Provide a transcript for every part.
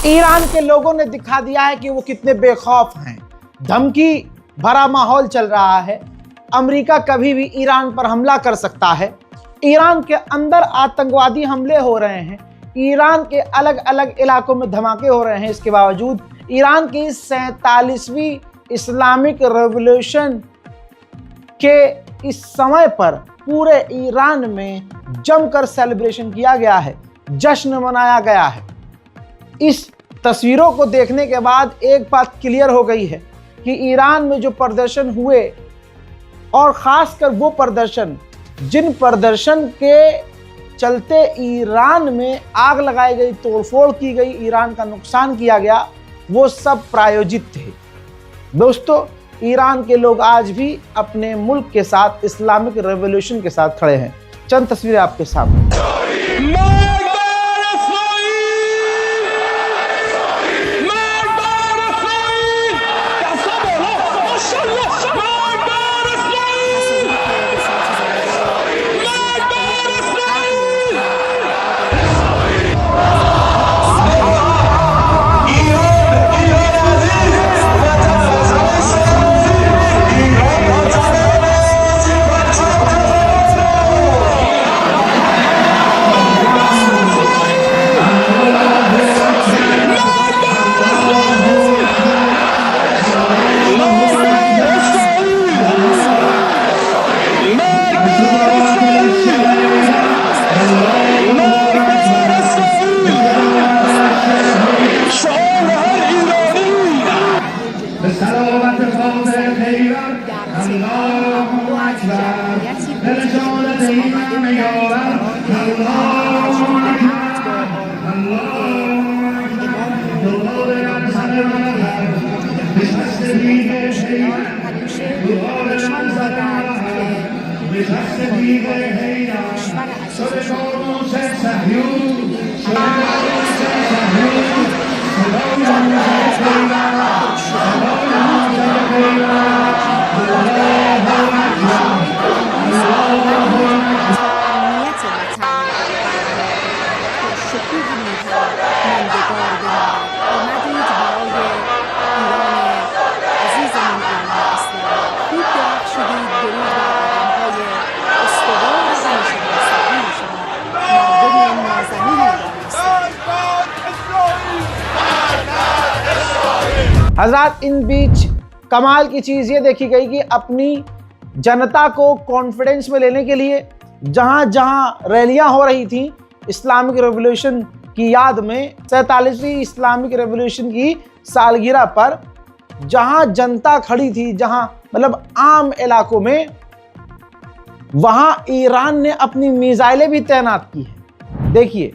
Iran के लोगों ने दिखा दिया है कि वो कितने बेखौफ हैं। धमकी भरा माहौल चल रहा है। अमेरिका कभी भी ईरान पर हमला कर सकता है। ईरान के अंदर आतंकवादी हमले हो रहे हैं। ईरान के अलग अलग इलाकों में धमाके हो रहे हैं। इसके बावजूद ईरान की 47वीं इस्लामिक रेवोल्यूशन के इस समय पर पूरे ईरान में जमकर सेलिब्रेशन किया गया है, जश्न मनाया गया है। इस तस्वीरों को देखने के बाद एक बात क्लियर हो गई है कि ईरान में जो प्रदर्शन हुए और खासकर वो प्रदर्शन जिन प्रदर्शन के चलते ईरान में आग लगाई गई, तोड़फोड़ की गई, ईरान का नुकसान किया गया, वो सब प्रायोजित थे। दोस्तों, ईरान के लोग आज भी अपने मुल्क के साथ, इस्लामिक रेवोल्यूशन के साथ खड़े हैं। चंद तस्वीरें आपके सामने। हजरात, इन बीच कमाल की चीज़ ये देखी गई कि अपनी जनता को कॉन्फिडेंस में लेने के लिए जहां जहां रैलियां हो रही थी इस्लामिक रेवोल्यूशन की याद में, 47वीं इस्लामिक रेवोल्यूशन की सालगिरह पर जहां जनता खड़ी थी, जहां मतलब आम इलाकों में, वहां ईरान ने अपनी मिसाइलें भी तैनात की है। देखिए।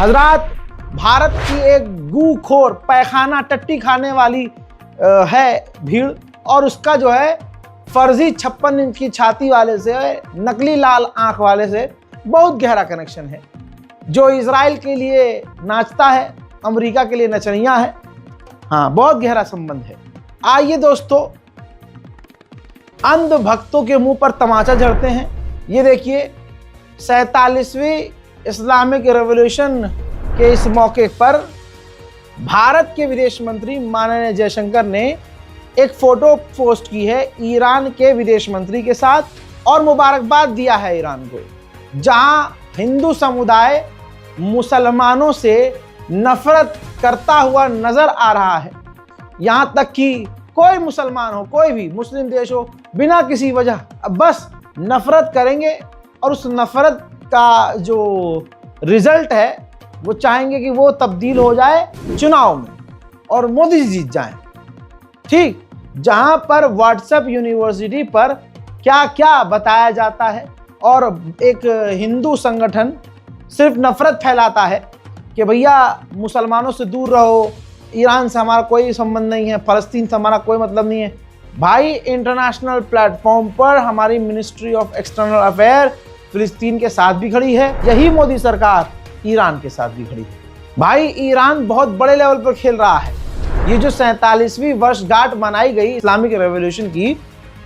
हजरात, भारत की एक गूखोर, पैखाना टट्टी खाने वाली है भीड़, और उसका जो है फर्जी 56 इंच की छाती वाले से, नकली लाल आंख वाले से बहुत गहरा कनेक्शन है। जो इजराइल के लिए नाचता है, अमेरिका के लिए नचनिया है। हाँ, बहुत गहरा संबंध है। आइए दोस्तों, अंध भक्तों के मुंह पर तमाचा जड़ते हैं। ये देखिए, 47वीं इस्लामिक रेवोल्यूशन के इस मौके पर भारत के विदेश मंत्री माननीय जयशंकर ने एक फोटो पोस्ट की है ईरान के विदेश मंत्री के साथ, और मुबारकबाद दिया है ईरान को, जहां हिंदू समुदाय मुसलमानों से नफरत करता हुआ नजर आ रहा है। यहां तक कि कोई मुसलमान हो, कोई भी मुस्लिम देश हो, बिना किसी वजह बस नफरत करेंगे, और उस नफरत का जो रिजल्ट है वो चाहेंगे कि वो तब्दील हो जाए चुनाव में और मोदी जी जीत जाएं। ठीक, जहां पर व्हाट्सएप यूनिवर्सिटी पर क्या क्या बताया जाता है और एक हिंदू संगठन सिर्फ नफरत फैलाता है कि भैया मुसलमानों से दूर रहो, ईरान से हमारा कोई संबंध नहीं है, फ़लस्तीन से हमारा कोई मतलब नहीं है। भाई इंटरनेशनल प्लेटफॉर्म पर हमारी मिनिस्ट्री ऑफ एक्सटर्नल अफेयर फ़िलिस्तीन के साथ भी खड़ी है, यही मोदी सरकार ईरान के साथ भी खड़ी है। भाई ईरान बहुत बड़े लेवल पर खेल रहा है। ये जो 47वीं वर्षगांठ मनाई गई इस्लामिक रेवोल्यूशन की,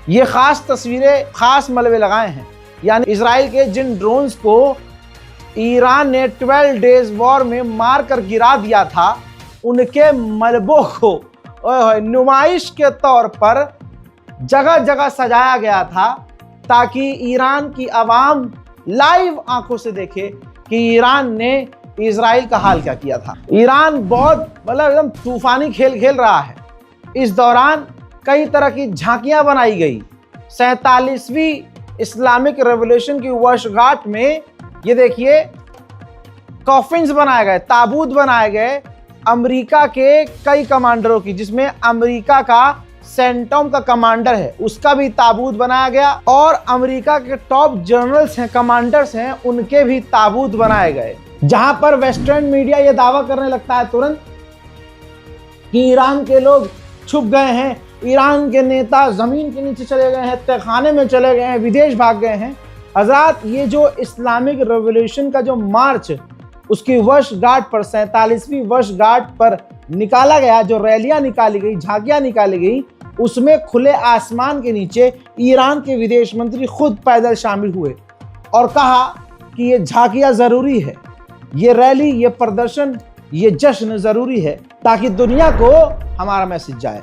ये खास तस्वीरें, खास मलबे लगाए हैं। यानी इजराइल के जिन ड्रोन्स को ईरान ने 12 डेज वॉर में मार कर गिरा दिया था, उनके मलबों को नुमाइश के तौर पर जगह जगह सजाया गया था ताकि ईरान की आवाम लाइव आंखों से देखे कि ईरान ने इजराइल का हाल क्या किया था। ईरान बहुत मतलब एकदम तूफानी खेल खेल रहा है। इस दौरान कई तरह की झांकियां बनाई गई। 47वीं इस्लामिक रेवोल्यूशन की वर्षगांठ में ये देखिए कॉफिन्स बनाए गए, ताबूत बनाए गए अमेरिका के कई कमांडरों की, जिसमें अमेरिका का सेंटोम का कमांडर है उसका भी ताबूत बनाया गया और अमेरिका के टॉप जनरल्स हैं, कमांडर्स हैं, उनके भी ताबूत बनाए गए। जहां पर वेस्टर्न मीडिया ये दावा करने लगता है तुरंत कि ईरान के लोग छुप गए हैं, ईरान के नेता जमीन के नीचे चले गए हैं, तहखाने में चले गए हैं, विदेश भाग गए हैं। हजरात, ये जो इस्लामिक रेवोल्यूशन का जो मार्च उसकी वर्षगांठ पर 47वीं वर्षगांठ पर निकाला गया, जो रैलियां निकाली गई, झांकियां निकाली गई, उसमें खुले आसमान के नीचे ईरान के विदेश मंत्री खुद पैदल शामिल हुए और कहा कि ये झांकियां जरूरी है, ये रैली, ये प्रदर्शन, ये जश्न जरूरी है ताकि दुनिया को हमारा मैसेज जाए।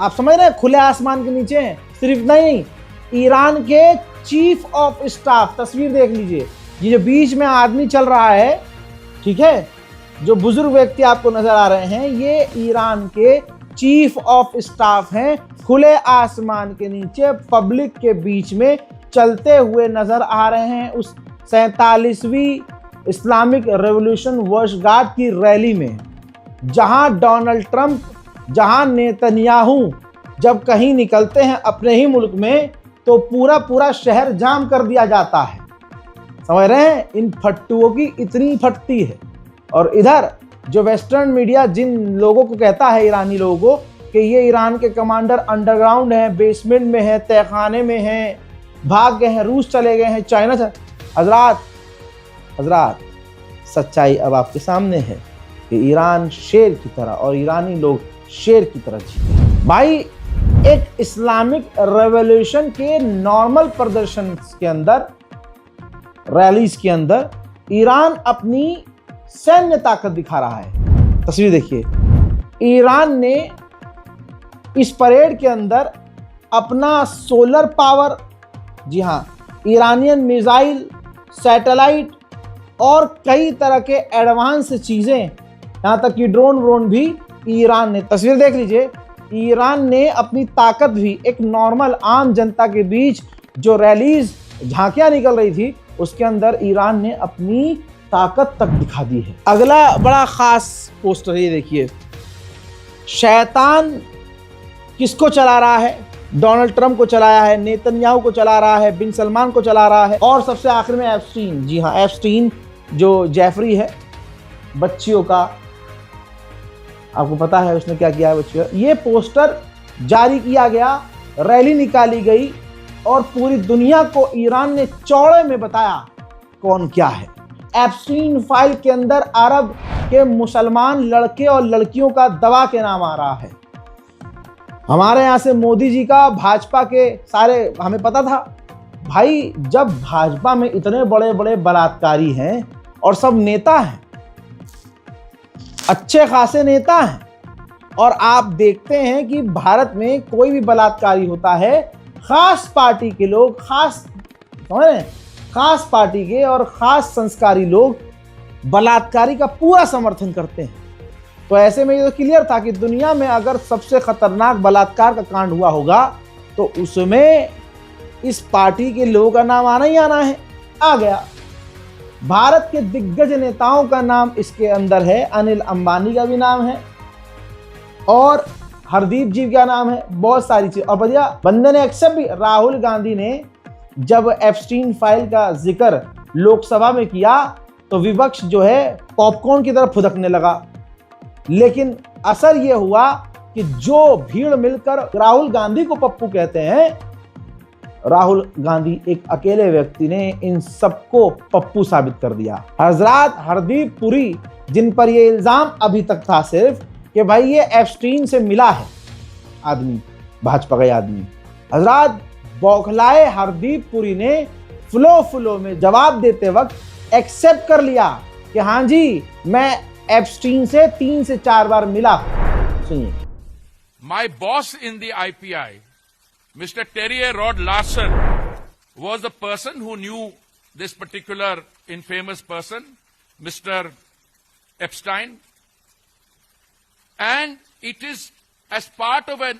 आप समझ रहे हैं खुले आसमान के नीचे हैं, सिर्फ नहीं, ईरान के चीफ ऑफ स्टाफ, तस्वीर देख लीजिए, ये जो बीच में आदमी चल रहा है, ठीक है, जो बुजुर्ग व्यक्ति आपको नजर आ रहे हैं, ये ईरान के चीफ ऑफ स्टाफ हैं, खुले आसमान के नीचे पब्लिक के बीच में चलते हुए नजर आ रहे हैं उस 47वीं इस्लामिक रेवोल्यूशन वर्षगांठ की रैली में। जहां डोनाल्ड ट्रंप, जहां नेतन्याहू जब कहीं निकलते हैं अपने ही मुल्क में तो पूरा पूरा शहर जाम कर दिया जाता है। समझ रहे हैं, इन फट्टुओं की इतनी फटती है। और इधर जो वेस्टर्न मीडिया जिन लोगों को कहता है, ईरानी लोगों को, कि ये ईरान के कमांडर अंडरग्राउंड हैं, बेसमेंट में हैं, तहखाने में हैं, भाग गए हैं, रूस चले गए हैं, चाइना से। हजरात, सच्चाई अब आपके सामने है कि ईरान शेर की तरह और ईरानी लोग शेर की तरह जी। भाई, एक इस्लामिक रेवोल्यूशन के नॉर्मल प्रदर्शन के अंदर, रैलीज के अंदर ईरान अपनी सैन्य ताकत दिखा रहा है। तस्वीर देखिए, ईरान ने इस परेड के अंदर अपना सोलर पावर, जी हाँ, ईरानियन मिसाइल, सैटेलाइट और कई तरह के एडवांस चीज़ें, यहाँ तक कि ड्रोन भी ईरान ने, तस्वीर देख लीजिए, ईरान ने अपनी ताकत भी एक नॉर्मल आम जनता के बीच जो रैलीज, झांकियाँ निकल रही थी, उसके अंदर ईरान ने अपनी ताकत तक दिखा दी है। अगला बड़ा खास पोस्टर ये देखिए, शैतान किसको चला रहा है? डोनाल्ड ट्रंप को चलाया है, नेतन्याहू को चला रहा है, बिन सलमान को चला रहा है, और सबसे आखिर में एप्स्टीन, जी हाँ, एप्स्टीन जो जेफरी है, बच्चियों का, आपको पता है उसने क्या किया है बच्चियों। ये पोस्टर जारी किया गया, रैली निकाली गई और पूरी दुनिया को ईरान ने चौड़े में बताया कौन क्या है। एप्स्टीन फाइल के अंदर अरब के मुसलमान लड़के और लड़कियों का दवा के नाम आ रहा है। हमारे यहाँ से मोदी जी का, भाजपा के सारे, हमें पता था भाई, जब भाजपा में इतने बड़े बड़े बलात्कारी हैं और सब नेता हैं, अच्छे खासे नेता हैं, और आप देखते हैं कि भारत में कोई भी बलात्कारी होता है, खास पार्टी के लोग, खास पार्टी के और खास संस्कारी लोग बलात्कारी का पूरा समर्थन करते हैं। तो ऐसे में ये तो क्लियर था कि दुनिया में अगर सबसे खतरनाक बलात्कार का कांड हुआ होगा तो उसमें इस पार्टी के लोगों का नाम आना ही आना है। आ गया। भारत के दिग्गज नेताओं का नाम इसके अंदर है, अनिल अंबानी का भी नाम है और हरदीप जी का नाम है, बहुत सारी चीज। और बढ़िया बंदे ने एक्सेप्ट भी, राहुल गांधी ने जब एप्स्टीन फाइल का जिक्र लोकसभा में किया तो विपक्ष जो है पॉपकॉर्न की तरफ फुदकने लगा। लेकिन असर यह हुआ कि जो भीड़ मिलकर राहुल गांधी को पप्पू कहते हैं, राहुल गांधी एक अकेले व्यक्ति ने इन सबको पप्पू साबित कर दिया। हजरत हरदीप पुरी, जिन पर यह इल्जाम अभी तक था सिर्फ कि भाई ये एप्स्टीन से मिला है आदमी, भाजपा का आदमी, हजरत बौखलाए हरदीप पुरी ने फ्लो में जवाब देते वक्त एक्सेप्ट कर लिया कि हाँ जी मैं एप्स्टीन से 3 से 4 बार मिला। सुनिए। My boss in the IPI, Mr. Terry Rod Larson, was the person who knew this particular infamous person, Mr. Epstein. And it is as part of a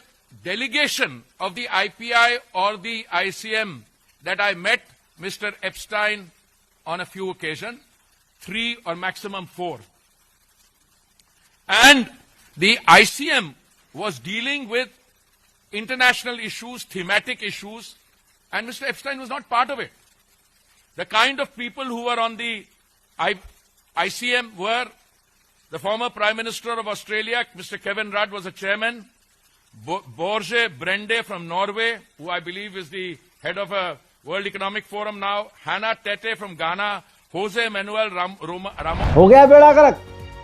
delegation of the IPI or the ICM that I met Mr. Epstein on a few occasions, 3 or maximum 4. And the ICM was dealing with international issues, thematic issues, and Mr. Epstein was not part of it. The kind of people who were on the ICM were the former Prime Minister of Australia, Mr. Kevin Rudd, was a chairman. Borge Brende from Norway, who I believe is the head of a World Economic Forum now. Hannah Tete from Ghana. Jose Manuel Ramos. हो गया बेड़ा गर्क।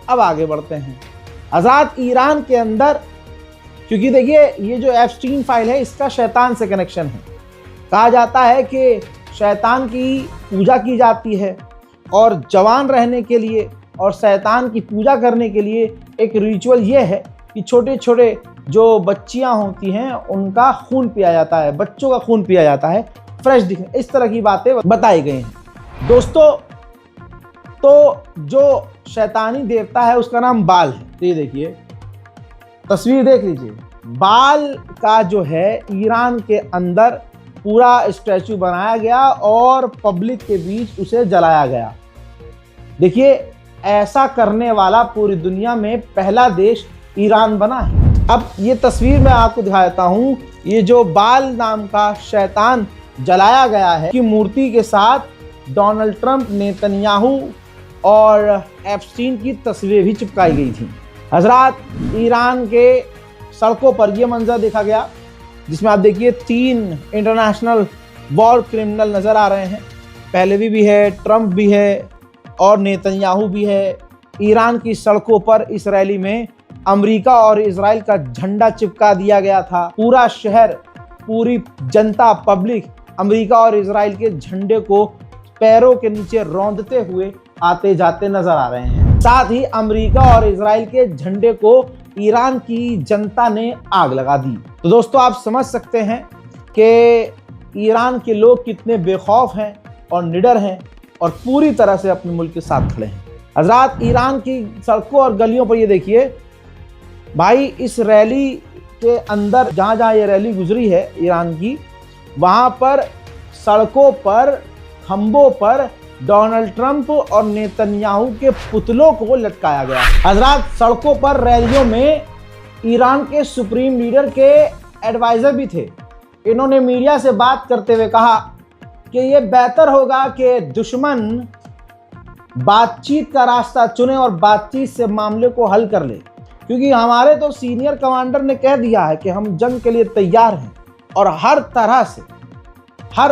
अब आगे बढ़ते हैं। आजाद Iran के अंदर, क्योंकि देखिए ये जो एप्स्टीन फाइल है इसका शैतान से कनेक्शन है। कहा जाता है कि शैतान की पूजा की जाती है और जवान रहने के लिए और शैतान की पूजा करने के लिए एक रिचुअल ये है कि छोटे छोटे जो बच्चियां होती हैं उनका खून पिया जाता है, बच्चों का खून पिया जाता है फ्रेश दिखने, इस तरह की बातें बताई गई हैं। दोस्तों, तो जो शैतानी देवता है उसका नाम बाल है। तो ये देखिए तस्वीर देख लीजिए, बाल का जो है ईरान के अंदर पूरा स्टैचू बनाया गया और पब्लिक के बीच उसे जलाया गया। देखिए ऐसा करने वाला पूरी दुनिया में पहला देश ईरान बना है। अब ये तस्वीर मैं आपको दिखा देता हूँ। ये जो बाल नाम का शैतान जलाया गया है की मूर्ति के साथ डोनाल्ड ट्रंप, नेतन्याहू और एप्स्टीन की तस्वीरें भी चिपकाई गई थी। हजरात, ईरान के सड़कों पर यह मंजर देखा गया जिसमें आप देखिए 3 इंटरनेशनल वॉर क्रिमिनल नजर आ रहे हैं। पहले भी है, ट्रंप भी है और नेतन्याहू भी है। ईरान की सड़कों पर इस रैली में अमेरिका और इजराइल का झंडा चिपका दिया गया था। पूरा शहर, पूरी जनता, पब्लिक अमेरिका और इजराइल के झंडे को पैरों के नीचे रौंदते हुए आते जाते नजर आ रहे हैं। साथ ही अमेरिका और इजराइल के झंडे को ईरान की जनता ने आग लगा दी। तो दोस्तों आप समझ सकते हैं कि ईरान के लोग कितने बेखौफ हैं और निडर हैं और पूरी तरह से अपने मुल्क के साथ खड़े हैं। हजरात, ईरान की सड़कों और गलियों पर ये देखिए भाई, इस रैली के अंदर जहाँ जहाँ ये रैली गुजरी है ईरान की, वहाँ पर सड़कों पर, खंभों पर डोनाल्ड ट्रंप और नेतन्याहू के पुतलों को लटकाया गया। हजरात, सड़कों पर रैलियों में ईरान के सुप्रीम लीडर के एडवाइजर भी थे। इन्होंने मीडिया से बात करते हुए कहा कि ये बेहतर होगा कि दुश्मन बातचीत का रास्ता चुने और बातचीत से मामले को हल कर ले, क्योंकि हमारे तो सीनियर कमांडर ने कह दिया है कि हम जंग के लिए तैयार हैं और हर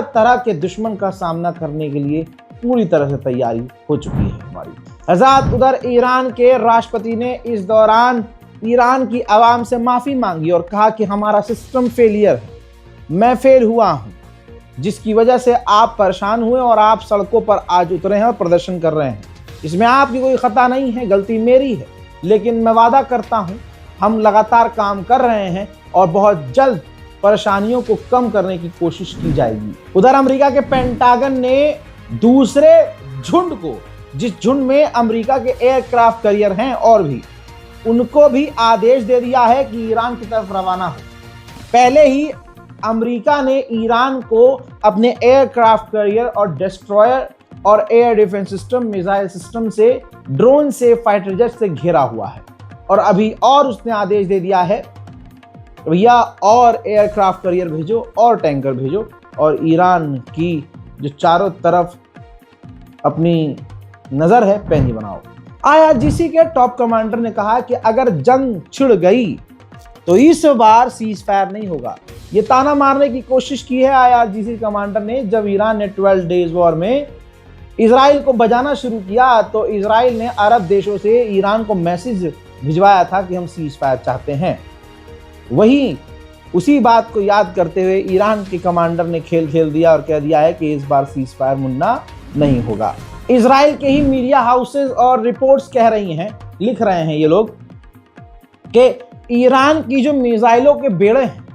तरह के दुश्मन का सामना करने के लिए पूरी तरह से तैयारी हो चुकी है हमारी। हज़रात, उधर ईरान के राष्ट्रपति ने इस दौरान ईरान की आवाम से माफ़ी मांगी और कहा कि हमारा सिस्टम फेलियर है, मैं फेल हुआ हूँ, जिसकी वजह से आप परेशान हुए और आप सड़कों पर आज उतरे हैं और प्रदर्शन कर रहे हैं। इसमें आपकी कोई खता नहीं है, गलती मेरी है, लेकिन मैं वादा करता हूँ हम लगातार काम कर रहे हैं और बहुत जल्द परेशानियों को कम करने की कोशिश की जाएगी। उधर अमेरिका के पेंटागन ने दूसरे झुंड को, जिस झुंड में अमेरिका के एयरक्राफ्ट कैरियर हैं और भी, उनको भी आदेश दे दिया है कि ईरान की तरफ रवाना हो। पहले ही अमेरिका ने ईरान को अपने एयरक्राफ्ट कैरियर और डिस्ट्रॉयर और air defence system, missile system से, ड्रोन से, फाइटर जेट से घेरा हुआ है। और अभी और उसने आदेश दे दिया है भैया और एयरक्राफ्ट कैरियर भेजो और टैंकर भेजो, और ईरान की जो चारों तरफ अपनी नजर है पैनी बनाओ। IRGC के टॉप कमांडर ने कहा कि अगर जंग छिड़ गई तो इस बार सीज फायर नहीं होगा। ये ताना मारने की कोशिश की है IRGC कमांडर ने जब ईरान ने 12 डेज वॉर में इजराइल को बजाना शुरू किया, तो इजराइल ने अरब देशों से ईरान को मैसेज भिजवाया था कि हम सीज फायर चाहते हैं। वहीं उसी बात को याद करते हुए ईरान के कमांडर ने खेल खेल दिया और कह दिया है कि इस बार सीज फायर मुन्ना नहीं होगा। इजराइल के ही मीडिया हाउसेस और रिपोर्ट्स कह रही हैं, लिख रहे हैं ये लोग कि ईरान की जो मिसाइलों के बेड़े हैं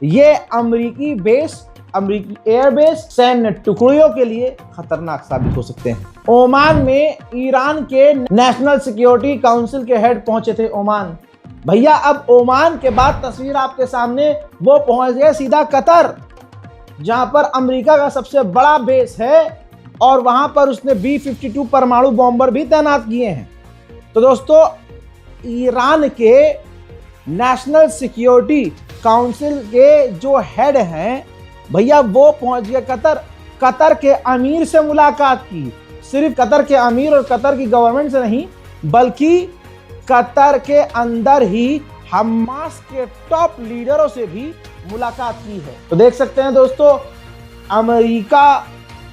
ये अमेरिकी बेस, अमेरिकी एयरबेस, सैन्य टुकड़ियों के लिए खतरनाक साबित हो सकते हैं। ओमान में ईरान के नेशनल सिक्योरिटी काउंसिल के हेड पहुंचे थे ओमान। भैया अब ओमान के बाद तस्वीर आपके सामने, वो पहुंच गए सीधा कतर, जहां पर अमेरिका का सबसे बड़ा बेस है और वहां पर उसने B-52 परमाणु बॉम्बर भी तैनात किए हैं। तो दोस्तों, ईरान के नेशनल सिक्योरिटी काउंसिल के जो हेड हैं भैया वो पहुंच गए कतर। कतर के अमीर से मुलाकात की, सिर्फ कतर के अमीर और कतर की गवर्नमेंट से नहीं, बल्कि कतर के अंदर ही हमास के टॉप लीडरों से भी मुलाकात की है। तो देख सकते हैं दोस्तों, अमेरिका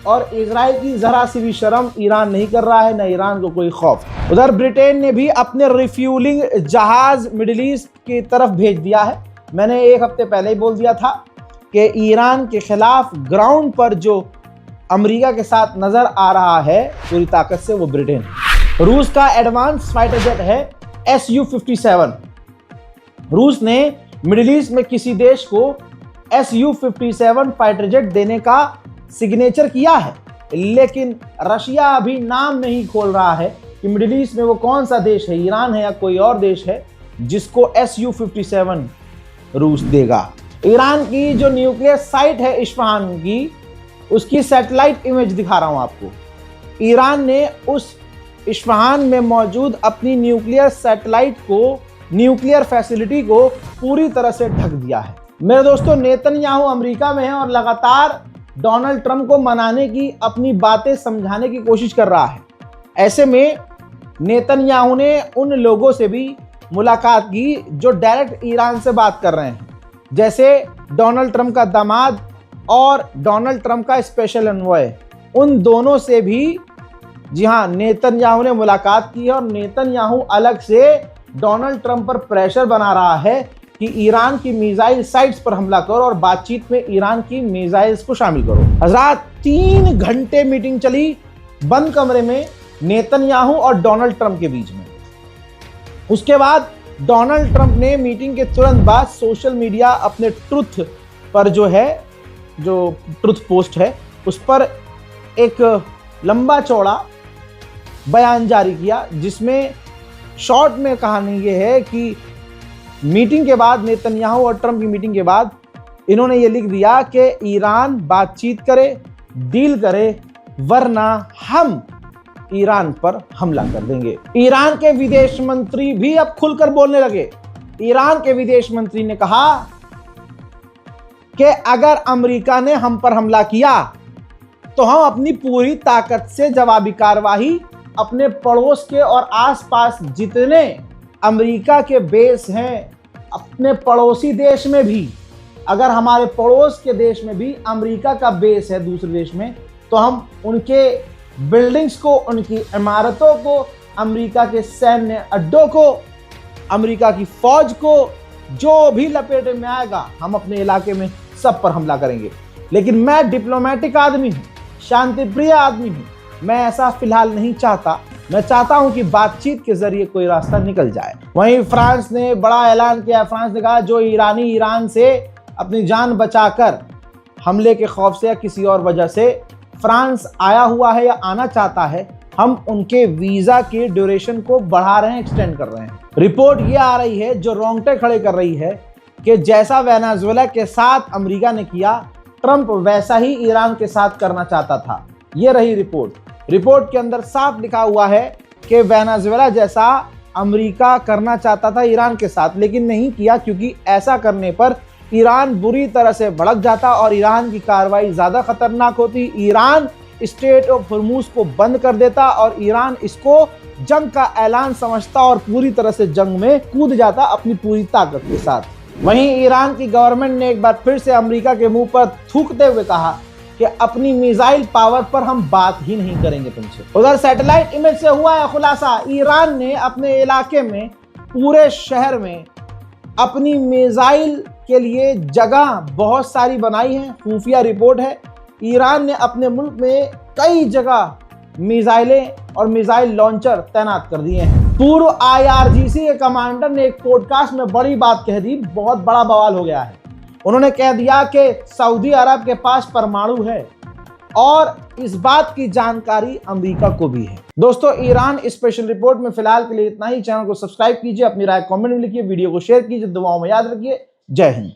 और इजराइल की जरा सी भी शर्म ईरान नहीं कर रहा है, न ईरान को कोई खौफ। उधर ब्रिटेन ने भी अपने रिफ्यूलिंग जहाज मिडिल ईस्ट की तरफ भेज दिया है। मैंने एक हफ्ते पहले ही बोल दिया था कि ईरान के खिलाफ ग्राउंड पर जो अमेरिका के साथ नजर आ रहा है पूरी ताकत से, वो ब्रिटेन। रूस का एडवांस फाइटर जेट है Su-57। रूस ने मिडिल ईस्ट में किसी देश को Su-57 फाइटर जेट देने का सिग्नेचर किया है, लेकिन रशिया अभी नाम नहीं खोल रहा है कि मिडिल ईस्ट में वो कौन सा देश है, ईरान है या कोई और देश है जिसको Su-57 रूस देगा। ईरान की जो न्यूक्लियर साइट है इस्फहान की, उसकी सैटेलाइट इमेज दिखा रहा हूं आपको। ईरान ने उस इस्फहान में मौजूद अपनी न्यूक्लियर सैटेलाइट को, न्यूक्लियर फैसिलिटी को पूरी तरह से ढक दिया है। मेरे दोस्तों, नेतन्याहू अमेरिका में है और लगातार डोनाल्ड ट्रंप को मनाने की, अपनी बातें समझाने की कोशिश कर रहा है। ऐसे में नेतन्याहू ने उन लोगों से भी मुलाकात की जो डायरेक्ट ईरान से बात कर रहे हैं, जैसे डोनाल्ड ट्रंप का दामाद और डोनाल्ड ट्रंप का स्पेशल एनवॉय। उन दोनों से भी, जी हाँ, नेतन्याहू ने मुलाकात की है और नेतन्याहू अलग से डोनाल्ड ट्रंप पर प्रेशर बना रहा है कि ईरान की मिसाइल साइट्स पर हमला करो और बातचीत में ईरान की मिसाइल्स को शामिल करो। हजरात, 3 घंटे मीटिंग चली बंद कमरे में नेतन्याहू और डोनाल्ड ट्रंप के बीच में। उसके बाद डोनाल्ड ट्रंप ने मीटिंग के तुरंत बाद सोशल मीडिया अपने ट्रुथ पर जो ट्रुथ पोस्ट है उस पर एक लंबा चौड़ा बयान जारी किया, जिसमें शॉर्ट में कहानी ये है कि मीटिंग के बाद, नेतन्याहू और ट्रंप की मीटिंग के बाद, इन्होंने ये लिख दिया कि ईरान बातचीत करे, डील करे, वरना हम ईरान पर हमला कर देंगे। ईरान के विदेश मंत्री भी अब खुलकर बोलने लगे। ईरान के विदेश मंत्री ने कहा कि अगर अमेरिका ने हम पर हमला किया तो हम अपनी पूरी ताकत से जवाबी कार्रवाई अपने पड़ोस के और आसपास जितने अमेरिका के बेस हैं, अपने पड़ोसी देश में भी, अगर हमारे पड़ोस के देश में भी अमेरिका का बेस है दूसरे देश में, तो हम उनके बिल्डिंग्स को, उनकी इमारतों को, अमेरिका के सैन्य अड्डों को, अमेरिका की फौज को, जो भी लपेटे में आएगा हम अपने इलाके में सब पर हमला करेंगे। लेकिन मैं डिप्लोमेटिक आदमी हूँ, शांति प्रिय आदमी हूँ, मैं ऐसा फिलहाल नहीं चाहता। मैं चाहता हूं कि बातचीत के जरिए कोई रास्ता निकल जाए। वहीं फ्रांस ने बड़ा ऐलान किया। फ्रांस ने कहा जो ईरानी ईरान से अपनी जान बचाकर हमले के खौफ से या किसी और वजह से फ्रांस आया हुआ है या आना चाहता है, हम उनके वीजा के ड्यूरेशन को बढ़ा रहे हैं, एक्सटेंड कर रहे हैं। रिपोर्ट ये आ रही है जो रोंगटे खड़े कर रही है कि जैसा वेनेजुएला के साथ अमेरिका ने किया, ट्रंप वैसा ही ईरान के साथ करना चाहता था। ये रही रिपोर्ट। रिपोर्ट के अंदर साफ लिखा हुआ है कि वेनेजुएला जैसा अमेरिका करना चाहता था ईरान के साथ, लेकिन नहीं किया, क्योंकि ऐसा करने पर ईरान बुरी तरह से भड़क जाता और ईरान की कार्रवाई ज्यादा खतरनाक होती। ईरान स्टेट ऑफ हॉर्मूज को बंद कर देता और ईरान इसको जंग का ऐलान समझता और पूरी तरह से जंग में कूद जाता अपनी पूरी ताकत के साथ। वहीं ईरान की गवर्नमेंट ने एक बार फिर से अमेरिका के मुंह पर थूकते हुए कहा कि अपनी मिसाइल पावर पर हम बात ही नहीं करेंगे तुमसे। उधर सैटेलाइट इमेज से हुआ है खुलासा, ईरान ने अपने इलाके में, पूरे शहर में अपनी मिसाइल के लिए जगह बहुत सारी बनाई है। खुफिया रिपोर्ट है, ईरान ने अपने मुल्क में कई जगह मिसाइलें और मिसाइल लॉन्चर तैनात कर दिए हैं। पूर्व IRGC के कमांडर ने एक पॉडकास्ट में बड़ी बात कह दी, बहुत बड़ा बवाल हो गया है। उन्होंने कह दिया कि सऊदी अरब के पास परमाणु है और इस बात की जानकारी अमेरिका को भी है। दोस्तों, ईरान स्पेशल रिपोर्ट में फिलहाल के लिए इतना ही। चैनल को सब्सक्राइब कीजिए, अपनी राय कमेंट में लिखिए, वीडियो को शेयर कीजिए, दुआओं में याद रखिए। जय हिंद।